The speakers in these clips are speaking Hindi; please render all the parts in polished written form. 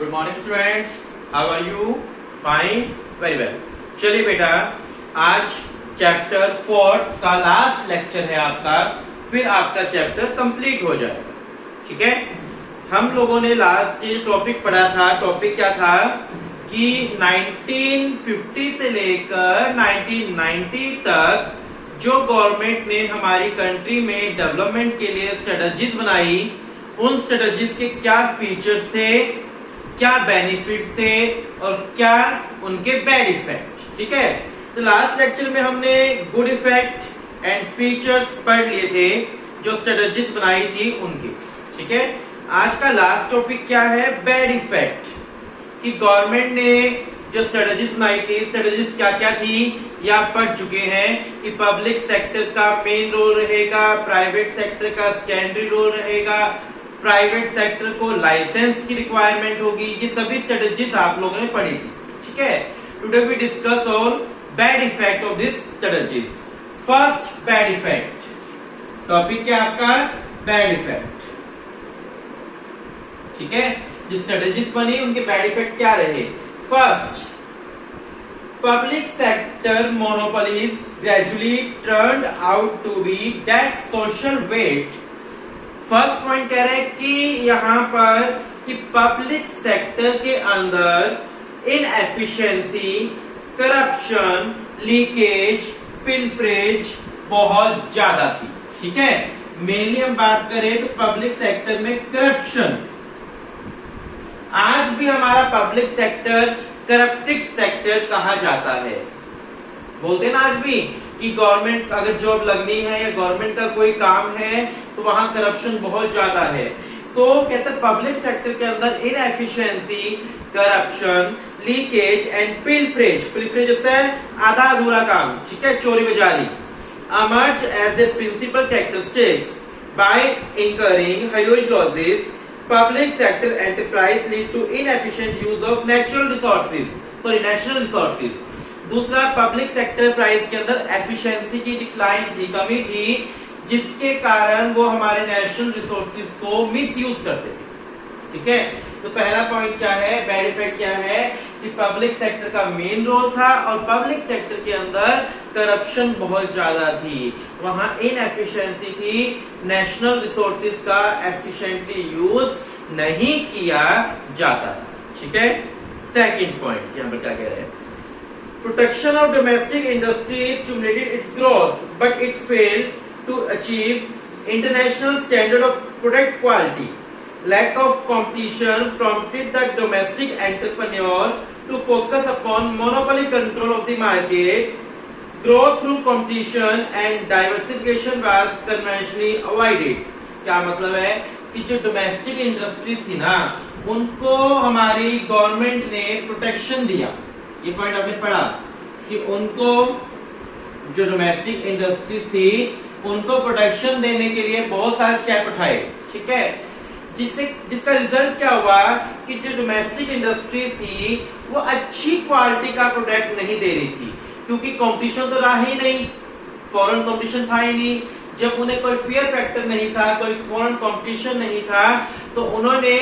Good morning students, how are you? Fine, very well. चलिए बेटा, आज चैप्टर 4 का लास्ट लेक्चर है आपका, फिर आपका चैप्टर कंप्लीट हो जाएगा। ठीक है, हम लोगों ने लास्ट जो टॉपिक पढ़ा था, टॉपिक क्या था कि 1950 से लेकर 1990 तक जो गवर्नमेंट ने हमारी कंट्री में डेवलपमेंट के लिए स्ट्रेटजीज बनाई, उन स्ट्रेटजीज के क्या फीचर्स थे, क्या बेनिफिट्स थे और क्या उनके बैड इफेक्ट। ठीक है, तो लास्ट लेक्चर में हमने गुड इफेक्ट एंड फीचर्स पढ़ लिए थे जो स्ट्रेटजीज बनाई थी उनकी। ठीक है, आज का लास्ट टॉपिक क्या है? बैड इफेक्ट, कि गवर्नमेंट ने जो स्ट्रेटजीज बनाई थी, स्ट्रेटजीज क्या क्या थी ये आप पढ़ चुके हैं कि पब्लिक सेक्टर का मेन रोल रहेगा, प्राइवेट सेक्टर का सेकेंडरी रोल रहेगा, प्राइवेट सेक्टर को लाइसेंस की रिक्वायरमेंट होगी। ये सभी स्ट्रेटजीज आप लोगों ने पढ़ी थी। ठीक है, today we discuss on bad effect of this strategies. First, bad effect. Topic क्या आपका? Bad effect. ठीक है, जो स्ट्रेटजीज बनी उनके बैड इफेक्ट क्या रहे? First, public sector monopolies gradually turned out to be that social weight। First point कह रहे हैं कि यहां पर कि पब्लिक सेक्टर के अंदर इनएफिशिएंसी, करप्शन, लीकेज, पिलफरेज बहुत ज्यादा थी। ठीक है, मेनली हम बात करें तो पब्लिक सेक्टर में करप्शन, आज भी हमारा पब्लिक सेक्टर करप्टेड सेक्टर कहा जाता है। बोलते ना आज भी कि गवर्नमेंट अगर जॉब लगनी है या गवर्नमेंट का कोई काम है तो वहां करप्शन बहुत ज्यादा है। सो कहते हैं पब्लिक सेक्टर के अंदर inefficiency, corruption, leakage and pilferage. Pilferage होता है आधा अधूरा काम, ठीक है, चोरी बजारी। emerge as their principal characteristics by incurring huge losses। Public sector enterprise lead to inefficient use of national resources। दूसरा, पब्लिक सेक्टर प्राइस के अंदर एफिशिएंसी की डिक्लाइन थी, कमी थी, जिसके कारण वो हमारे नेशनल रिसोर्सेज को मिसयूज करते थे। ठीक है, तो पहला पॉइंट क्या है, बैड इफेक्ट क्या है कि पब्लिक सेक्टर का मेन रोल था और पब्लिक सेक्टर के अंदर करप्शन बहुत ज्यादा थी, वहां इनएफिशिएंसी थी, नेशनल रिसोर्सेज का एफिशिएंटली यूज नहीं किया जाता। ठीक है, सेकंड पॉइंट यहां पर क्या कह रहे हैं? Protection of domestic industry stimulated its growth, but it failed to achieve international standard of product quality. Lack of competition prompted the domestic entrepreneur to focus upon monopoly control of the market. Growth through competition and diversification was conventionally avoided. क्या मतलब है कि जो डोमेस्टिक इंडस्ट्रीज थी ना, उनको हमारी गवर्नमेंट ने प्रोटेक्शन दिया। ये पॉइंट आपने पढ़ा कि उनको जो डोमेस्टिक इंडस्ट्रीज थी उनको प्रोटेक्शन देने के लिए बहुत सारे स्टेप उठाए। ठीक है, जिसका रिजल्ट क्या हुआ कि जो डोमेस्टिक इंडस्ट्रीज थी वो अच्छी क्वालिटी का प्रोडक्ट नहीं दे रही थी, क्योंकि कंपटीशन तो रहा ही नहीं, फॉरेन कंपटीशन था ही नहीं। जब उन्हें कोई फियर फैक्टर नहीं था, कोई फॉरेन कंपटीशन नहीं था, तो उन्होंने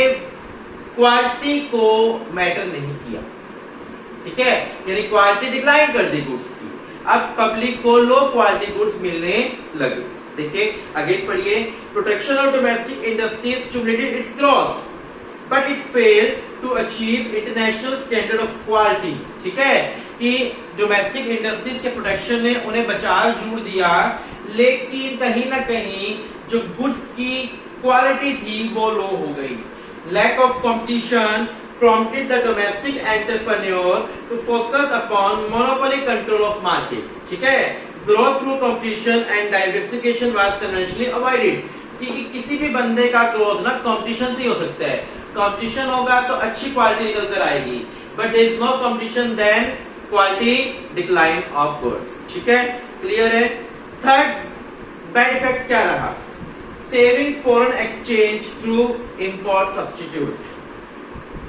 क्वालिटी को मैटर नहीं किया। ठीक है, यानी क्वालिटी डिक्लाइन कर दी गुड्स की। अब पब्लिक को लो क्वालिटी गुड्स मिलने लगे। देखिए, आगे पढ़िए। Protection of domestic industries stimulated its growth but it failed to achieve international standard of quality. ठीक है, कि डोमेस्टिक इंडस्ट्रीज के प्रोटेक्शन ने उन्हें बचाव जरूर दिया, लेकिन कहीं ना कहीं जो गुड्स की क्वालिटी थी वो लो हो गई। Lack of competition prompted the domestic entrepreneur to focus upon monopoly control of market। ठीक है, growth through competition and diversification was conventionally avoided। कि किसी भी बंदे का ग्रोथ ना कंपटीशन से ही हो सकता है। कंपटीशन होगा तो अच्छी क्वालिटी निकल कर आएगी, but there is no competition, then quality decline of goods. ठीक है, क्लियर है? थर्ड बैड इफेक्ट क्या रहा? Saving foreign exchange through import substitute.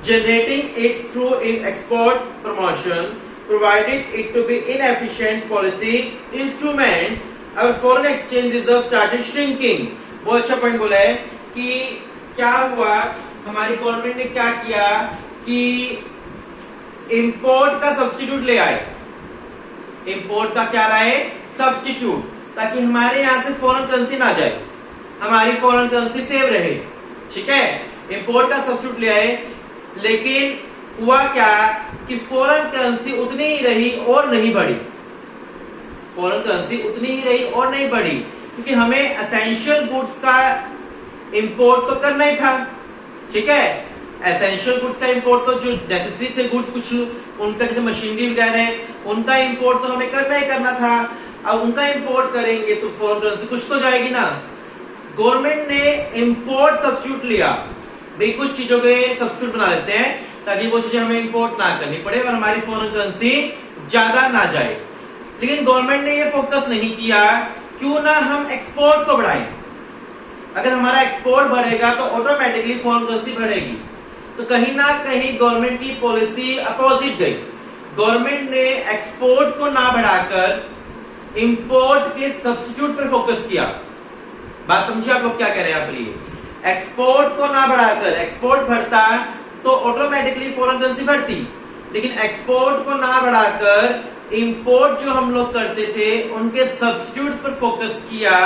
Generating it through in export promotion provided it to be inefficient policy instrument। our foreign exchange reserve started shrinking। बहुत अच्छा पॉइंट बोला है कि क्या हुआ, हमारी गवर्नमेंट ने क्या किया कि इंपोर्ट का सब्स्टिट्यूट ले आए, इंपोर्ट का क्या लाए, सब्स्टिट्यूट, ताकि हमारे यहां से फॉरेन करेंसी ना जाए, हमारी फॉरेन करेंसी सेव रहे। ठीक है, इंपोर्ट का सब्स्टिट्यूट ले आए, लेकिन हुआ क्या कि फॉरेन करेंसी उतनी ही रही और नहीं बढ़ी, फॉरेन करेंसी उतनी ही रही और नहीं बढ़ी, क्योंकि हमें एसेंशियल गुड्स का इंपोर्ट तो करना ही था। ठीक है, एसेंशियल गुड्स का इंपोर्ट तो जो नेसेसरी थे गुड्स, कुछ उनका जैसे मशीनरी वगैरह, उनका इंपोर्ट तो हमें करना ही करना था। अब उनका इंपोर्ट करेंगे तो फॉरेन करेंसी कुछ तो जाएगी ना। गवर्नमेंट ने इंपोर्ट सब्स्टिट्यूट लिया, भाई कुछ चीजों के सब्स्टिट्यूट बना लेते हैं ताकि वो चीजें हमें इंपोर्ट ना करनी पड़े और हमारी फॉरेन करेंसी ज्यादा ना जाए। लेकिन गवर्नमेंट ने ये फोकस नहीं किया, क्यों ना हम एक्सपोर्ट को बढ़ाएं। अगर हमारा एक्सपोर्ट बढ़ेगा तो ऑटोमेटिकली फॉरेन करेंसी बढ़ेगी। तो कहीं ना कहीं गवर्नमेंट की पॉलिसी अपोजिट गई। गवर्नमेंट ने एक्सपोर्ट को ना बढ़ाकर इंपोर्ट के सब्स्टिट्यूट पर फोकस किया। बात समझिए आप लोग क्या कह रहे हैं यहाँ पर। एक्सपोर्ट को ना बढ़ाकर, एक्सपोर्ट बढ़ता तो ऑटोमेटिकली फॉरेन करेंसी बढ़ती, लेकिन एक्सपोर्ट को ना बढ़ाकर इंपोर्ट जो हम लोग करते थे उनके सब्स्टिट्यूट पर फोकस किया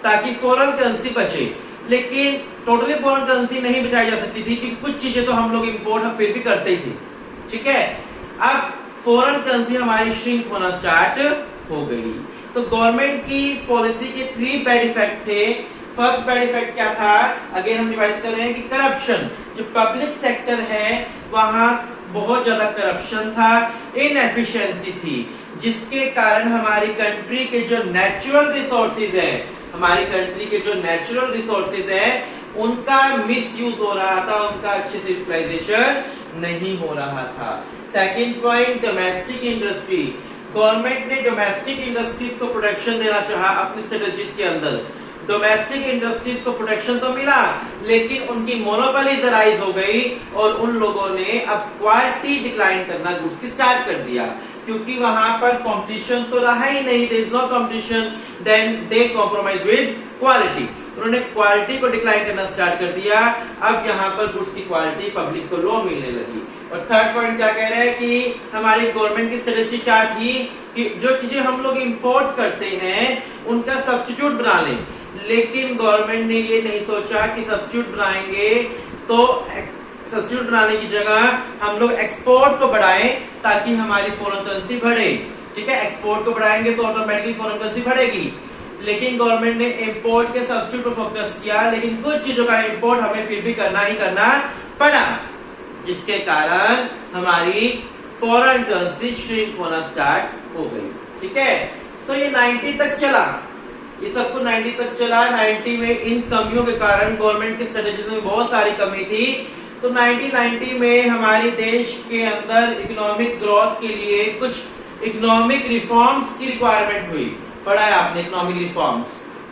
ताकि फॉरेन करेंसी बचे। लेकिन टोटली फॉरेन करेंसी नहीं बचाई जा सकती थी, क्योंकि कुछ चीजें तो हम लोग इंपोर्ट हम फिर भी करते ही थे। ठीक है, अब फॉरेन करेंसी हमारी श्रिंक होना स्टार्ट हो गई। तो गवर्नमेंट की पॉलिसी के 3 बैड इफेक्ट थे। फर्स्ट बैड इफेक्ट क्या था, अगेन हम रिवाइज कर रहे हैं कि करप्शन, जो पब्लिक सेक्टर है वहां बहुत ज्यादा करप्शन था, इनएफिशिएंसी थी, जिसके कारण हमारी कंट्री के जो नेचुरल रिसोर्सेज है, हमारी कंट्री के जो नेचुरल रिसोर्सेज है उनका मिसयूज हो रहा था, उनका अच्छे से यूटिलाइजेशन नहीं हो रहा था। Second point, domestic industry. Government ने डोमेस्टिक इंडस्ट्रीज को प्रोटेक्शन देना चाहा अपनी स्ट्रेटेजीज के अंदर। डोमेस्टिक इंडस्ट्रीज को प्रोटेक्शन तो मिला, लेकिन उनकी मोनोपोलीज राइज हो गई और उन लोगों ने अब क्वालिटी डिक्लाइन करना गुड्स की स्टार्ट कर दिया, क्योंकि वहां पर कंपटीशन तो रहा ही नहीं, there is no competition, then they compromise with quality. उन्होंने क्वालिटी को डिक्लाइन करना स्टार्ट कर दिया। अब यहाँ पर गुड्स की क्वालिटी पब्लिक को लो मिलने लगी। और थर्ड पॉइंट क्या कह रहे हैं कि हमारी गवर्नमेंट की स्ट्रेटेजी क्या थी कि जो चीजें हम लोग इंपोर्ट करते हैं उनका सब्स्टिट्यूट बना लें। लेकिन गवर्नमेंट ने ये नहीं सोचा कि सब्स्टिट्यूट बनाएंगे तो सब्स्टिट्यूट बनाने की जगह हम लोग एक्सपोर्ट को बढ़ाएं ताकि हमारी फॉरेन करेंसी बढ़े। ठीक है, एक्सपोर्ट को बढ़ाएंगे तो ऑटोमेटिकली फॉरेन करेंसी बढ़ेगी। लेकिन गवर्नमेंट ने इंपोर्ट के सब्स्टिट्यूट पर फोकस किया, लेकिन कुछ चीजों का इंपोर्ट हमें फिर भी करना ही करना पड़ा, जिसके कारण हमारी फॉरेन करेंसी श्रिंक होना स्टार्ट हो गई। ठीक है, तो ये 90 तक चला, ये सब कुछ 90 तक चला। 90 में इन कमियों के कारण गवर्नमेंट की स्ट्रेटेजीज में बहुत सारी कमी थी। तो 1990 में हमारे देश के अंदर इकोनॉमिक ग्रोथ के लिए कुछ इकोनॉमिक रिफॉर्म्स की रिक्वायरमेंट हुई। पढ़ा है आपने इकोनॉमिक रिफॉर्म्स।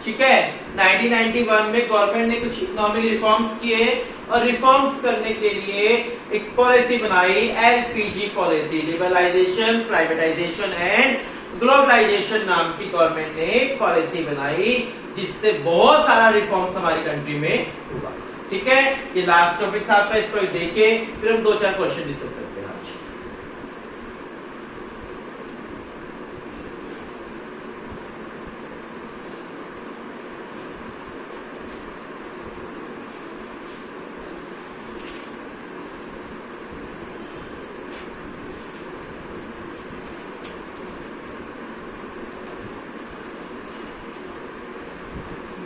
ठीक है, 1991 में गवर्नमेंट ने कुछ इकोनॉमिक रिफॉर्म्स किए और रिफॉर्म्स करने के लिए एक पॉलिसी बनाई, LPG policy, liberalisation, privatisation and globalisation नाम की गवर्नमेंट ने पॉलिसी बनाई, जिससे बहुत सारा रिफॉर्म्स हमारी कंट्री में हुआ। ठीक है, ये लास्ट टॉपिक था आपका, इसको देखिए, फिर हम 2-4 क्वेश्चन डिस्कस करते हैं आज।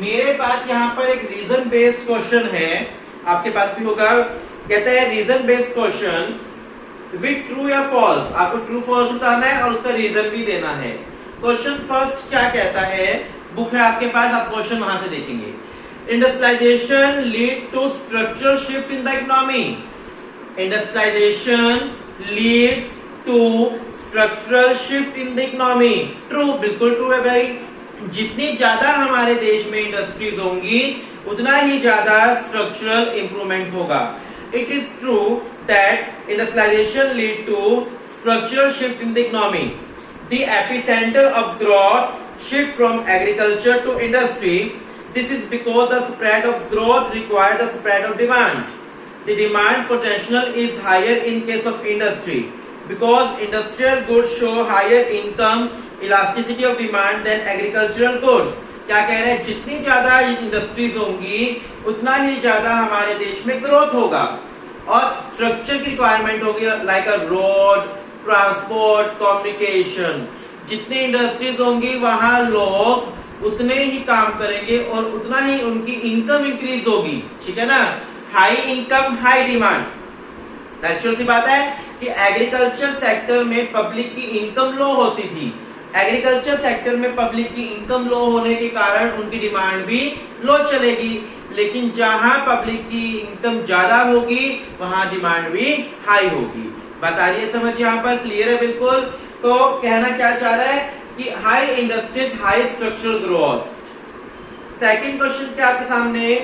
मेरे पास यहाँ पर एक रीजन बेस्ड क्वेश्चन है, आपके पास भी होगा। कहता है reason based question with true या फॉल्स, आपको ट्रू फॉल्स बताना है और उसका रीजन भी देना है। क्वेश्चन फर्स्ट क्या कहता है, बुक है आपके पास, आप क्वेश्चन वहां से देखेंगे। Industrialisation lead to structural shift in the economy. Industrialisation leads to structural shift in the economy. True, बिल्कुल ट्रू है भाई। जितनी ज्यादा हमारे देश में इंडस्ट्रीज होंगी उतना ही ज्यादा स्ट्रक्चरल इंप्रूवमेंट होगा। It is true that industrialisation lead to structural shift in the economy. The epicentre of growth shift from agriculture to industry. This is because the spread of growth required the spread of demand. the demand potential is higher in case of industry because industrial goods show higher income elasticity of demand than agricultural goods. क्या कह रहे हैं, जितनी ज्यादा इंडस्ट्रीज होंगी उतना ही ज्यादा हमारे देश में ग्रोथ होगा और स्ट्रक्चर की रिक्वायरमेंट होगी लाइक अ रोड, ट्रांसपोर्ट, कम्युनिकेशन. जितनी इंडस्ट्रीज होंगी वहां लोग उतने ही काम करेंगे और उतना ही उनकी इनकम इंक्रीज होगी. ठीक है ना. High income high demand. Natural सी बात है कि एग्रीकल्चर सेक्टर में पब्लिक की इनकम लो होती थी. एग्रीकल्चर सेक्टर में पब्लिक की इनकम लो होने के कारण उनकी डिमांड भी लो चलेगी. लेकिन जहां पब्लिक की इनकम ज्यादा होगी वहां डिमांड भी हाई होगी. बात आ रही है समझ यहाँ पर. क्लियर है बिल्कुल. तो कहना क्या चाह रहा है कि high industries high structural growth. Second question क्या आपके सामने,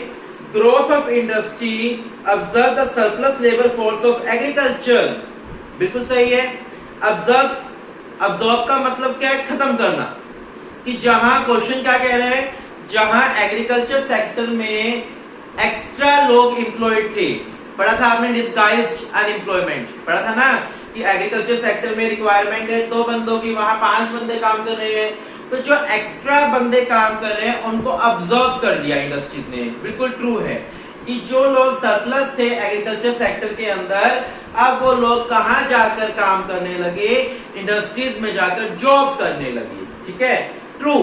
growth of industry observe the surplus labour force of agriculture. बिल्कुल सही है. ऑब्जर्व का मतलब क्या है, खत्म करना. कि जहां क्वेश्चन क्या कह रहे हैं, जहां एग्रीकल्चर सेक्टर में एक्स्ट्रा लोग एम्प्लॉयड थे. पढ़ा था आपने डिस्गाइज्ड अनएम्प्लॉयमेंट, पढ़ा था ना कि एग्रीकल्चर सेक्टर में रिक्वायरमेंट है 2 बंदों की, वहां 5 बंदे काम कर रहे हैं. तो जो एक्स्ट्रा बंदे काम कर रहे हैं उनको ऑब्जर्व कर लिया इंडस्ट्रीज ने. बिल्कुल ट्रू है कि जो लोग सरप्लस थे एग्रीकल्चर सेक्टर के अंदर, अब वो लोग कहां जाकर काम करने लगे, इंडस्ट्रीज में जाकर जॉब करने लगे. ठीक है. True,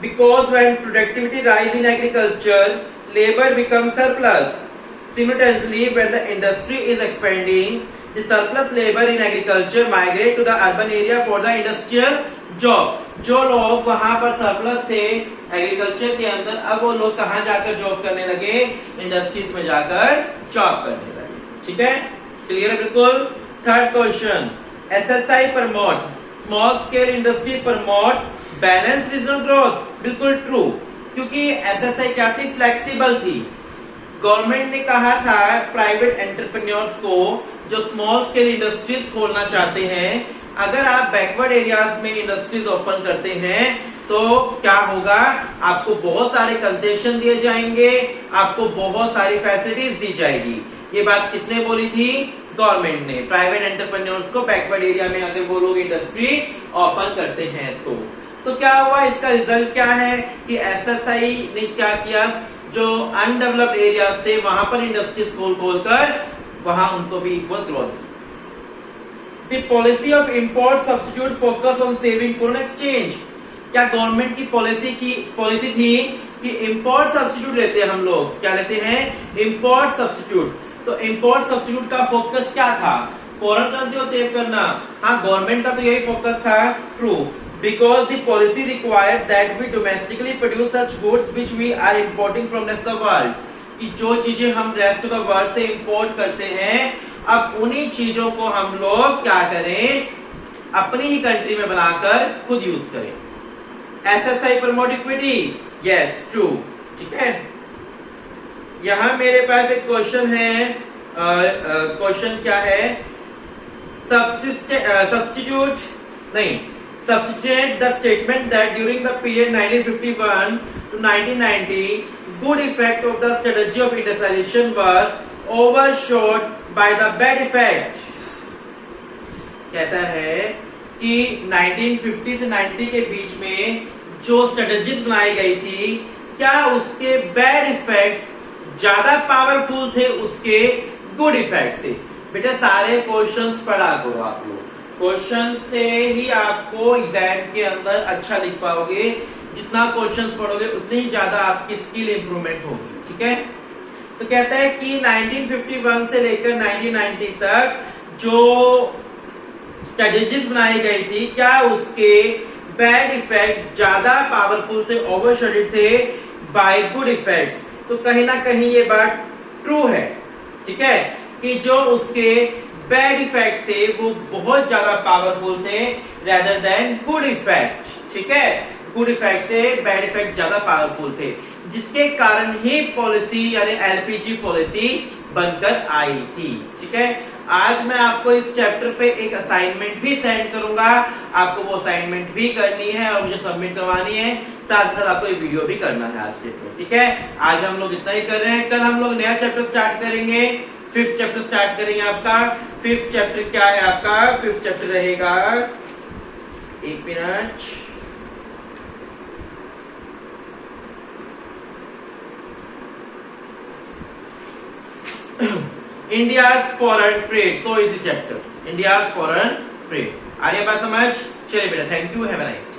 because when productivity rise in agriculture labour become surplus. Simultaneously, when the industry is expanding, the surplus labor in agriculture migrate to the urban area for the industrial job. जो लोग वहां पर सरप्लस थे एग्रीकल्चर के अंदर, अब वो लोग कहां जाकर जॉब करने लगे, इंडस्ट्रीज में जाकर जॉब करने लगे. ठीक है. क्लियर है बिल्कुल. Third question, SSI promote small scale industry promote balance regional growth. बिल्कुल ट्रू, क्योंकि एसएसआई क्या थी, फ्लेक्सिबल थी. गवर्नमेंट ने कहा था प्राइवेट एंटरप्रेन्योर्स को जो स्मॉल स्केल इंडस्ट्रीज खोलना चाहते हैं, अगर आप बैकवर्ड एरियाज में इंडस्ट्रीज ओपन करते हैं तो क्या होगा, आपको बहुत सारे कंसेशन दिए जाएंगे, आपको बहुत सारी फैसिलिटीज दी जाएगी. ये बात किसने बोली थी, गवर्नमेंट ने. प्राइवेट एंटरप्रेन्योर्स को बैकवर्ड एरिया में अगर वो लोग इंडस्ट्री ओपन करते हैं तो क्या हुआ, इसका रिजल्ट क्या है कि एसएसआई ने क्या किया, जो अनडेवलप्ड एरियाज थे वहां पर इंडस्ट्रीज खोलकर वहां उनको भी equal growth. The policy of import substitute focus on saving foreign exchange. क्या गवर्नमेंट की पॉलिसी थी कि इंपोर्ट सब्स्टिट्यूट लेते हैं हम लोग, क्या लेते हैं, इंपोर्ट सब्स्टिट्यूट. तो इंपोर्ट सब्स्टिट्यूट का फोकस क्या था, फॉरेन करेंसी को सेव करना. हाँ, गवर्नमेंट का तो यही फोकस था. True, because the policy required that we domestically produce such goods which we are importing from rest of the world. कि जो चीजें हम रेस्ट ऑफ द वर्ल्ड से इंपोर्ट करते हैं, अब उन्हीं चीजों को हम लोग क्या करें, अपनी ही कंट्री में बनाकर खुद यूज करें. SSI promote equity. Yes true. ठीक है. यहां मेरे पास एक क्वेश्चन है. क्वेश्चन क्या है, सब्स्टिट्यूट नहीं, substitute the statement that during the period 1951 to 1990 good effect of the strategy of industrialization were overshot by the bad effect. कहता है कि 1950 से 90 के बीच में जो स्ट्रेटेजीज बनाई गई थी, क्या उसके बैड इफेक्ट्स ज्यादा पावरफुल थे उसके गुड इफेक्ट से. बेटा सारे क्वेश्चंस पढ़ा करो आप लोग, क्वेश्चन से ही आपको एग्जाम के अंदर अच्छा लिख पाओगे. जितना क्वेश्चंस पढ़ोगे उतनी ही ज्यादा आपकी स्किल इंप्रूवमेंट होगी. ठीक है. तो कहता है कि 1951 से लेकर 1990 तक जो स्ट्रेटेजीज बनाई गई थी, क्या उसके बैड इफेक्ट ज्यादा पावरफुल थे, ओवरशेडोड थे बाय गुड इफेक्ट्स. तो कहीं ना कहीं ये बात ट्रू है. ठीक है, कि जो उसके बैड इफेक्ट थे वो बहुत ज्यादा पावरफुल थे रेदर देन गुड इफेक्ट. ठीक है, गुड इफेक्ट से बैड इफेक्ट ज्यादा पावरफुल थे, जिसके कारण ही पॉलिसी यानी एलपीजी पॉलिसी बनकर आई थी. ठीक है. आज मैं आपको इस चैप्टर पे एक असाइनमेंट भी सेंड करूंगा, आपको वो असाइनमेंट भी करनी है और मुझे सबमिट करवानी है. साथ ही साथ आपको एक वीडियो भी करना है आज के. ठीक है. आज हम लोग इतना ही कर रहे हैं, कल हम लोग नया चैप्टर स्टार्ट करेंगे फिफ्थ चैप्टर स्टार्ट करेंगे आपका। फिफ्थ चैप्टर क्या है आपका? फिफ्थ चैप्टर रहेगा, एक minute, India's foreign trade. So easy chapter, India's foreign trade. आ रही है बात समझ? चलिए बेटा, thank you, have a nice day.